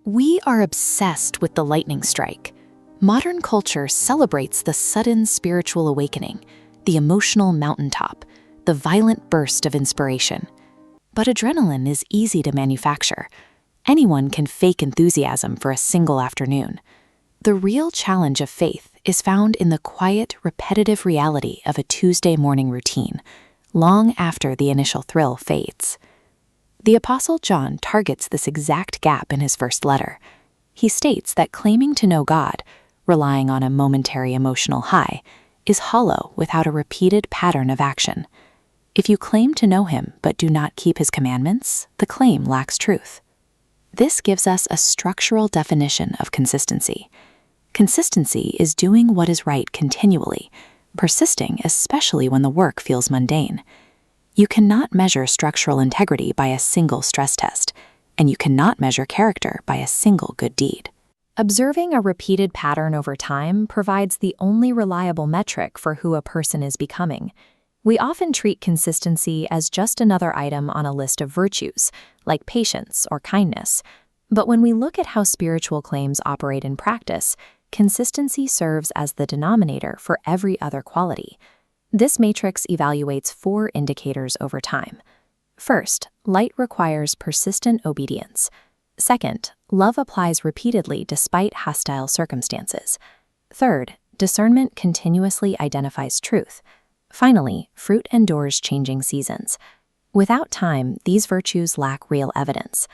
We are obsessed with the lightning strike. Modern culture celebrates the sudden spiritual awakening, the emotional mountaintop, the violent burst of inspiration. But adrenaline is easy to manufacture. Anyone can fake enthusiasm for a single afternoon. The real challenge of faith is found in the quiet, repetitive reality of a Tuesday morning routine, long after the initial thrill fades. The Apostle John targets this exact gap in his first letter. He states that claiming to know God, relying on a momentary emotional high, is hollow without a repeated pattern of action. If you claim to know him but do not keep his commandments, the claim lacks truth. This gives us a structural definition of consistency. Consistency is doing what is right continually, persisting especially when the work feels mundane. You cannot measure structural integrity by a single stress test, and you cannot measure character by a single good deed. Observing a repeated pattern over time provides the only reliable metric for who a person is becoming. We often treat consistency as just another item on a list of virtues, like patience or kindness. But when we look at how spiritual claims operate in practice, consistency serves as the denominator for every other quality. This matrix evaluates 4 indicators over time. First, light requires persistent obedience. Second, love applies repeatedly despite hostile circumstances. Third, discernment continuously identifies truth. Finally, fruit endures changing seasons. Without time, these virtues lack real evidence.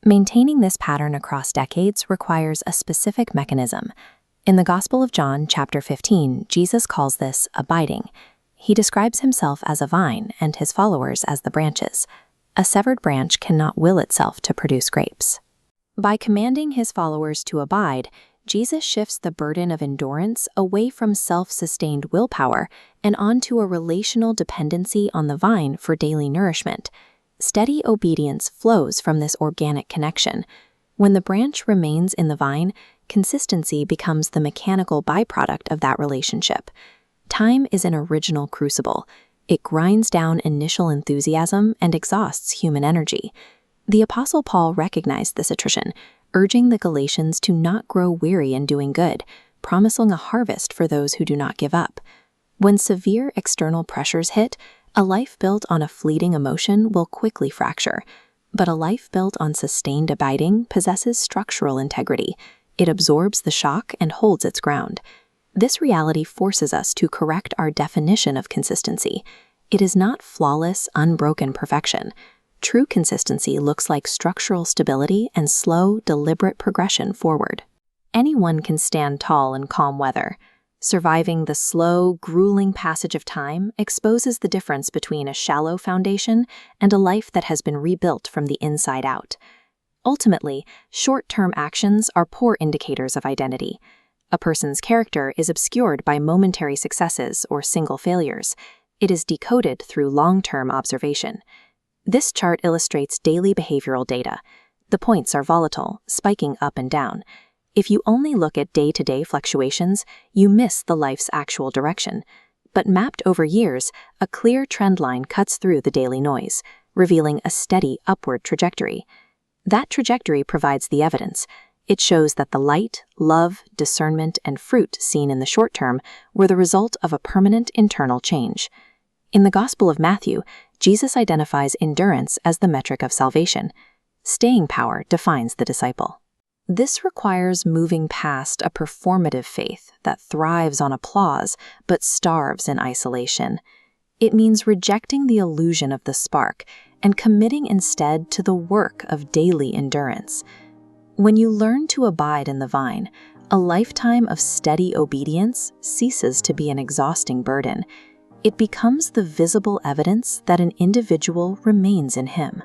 Maintaining this pattern across decades requires a specific mechanism. In the Gospel of John, chapter 15, Jesus calls this abiding. He describes himself as a vine and his followers as the branches. A severed branch cannot will itself to produce grapes. By commanding his followers to abide, Jesus shifts the burden of endurance away from self-sustained willpower and onto a relational dependency on the vine for daily nourishment. Steady obedience flows from this organic connection. When the branch remains in the vine, consistency becomes the mechanical byproduct of that relationship. Time is an original crucible. It grinds down initial enthusiasm and exhausts human energy. The Apostle Paul recognized this attrition, urging the Galatians to not grow weary in doing good, promising a harvest for those who do not give up. When severe external pressures hit, a life built on a fleeting emotion will quickly fracture. But a life built on sustained abiding possesses structural integrity. It absorbs the shock and holds its ground. This reality forces us to correct our definition of consistency. It is not flawless, unbroken perfection. True consistency looks like structural stability and slow, deliberate progression forward. Anyone can stand tall in calm weather. Surviving the slow, grueling passage of time exposes the difference between a shallow foundation and a life that has been rebuilt from the inside out. Ultimately, short-term actions are poor indicators of identity. A person's character is obscured by momentary successes or single failures. It is decoded through long-term observation. This chart illustrates daily behavioral data. The points are volatile, spiking up and down. If you only look at day-to-day fluctuations, you miss the life's actual direction. But mapped over years, a clear trend line cuts through the daily noise, revealing a steady upward trajectory. That trajectory provides the evidence. It shows that the light, love, discernment, and fruit seen in the short term were the result of a permanent internal change. In the Gospel of Matthew, Jesus identifies endurance as the metric of salvation. Staying power defines the disciple. This requires moving past a performative faith that thrives on applause but starves in isolation. It means rejecting the illusion of the spark and committing instead to the work of daily endurance. When you learn to abide in the vine, a lifetime of steady obedience ceases to be an exhausting burden. It becomes the visible evidence that an individual remains in him.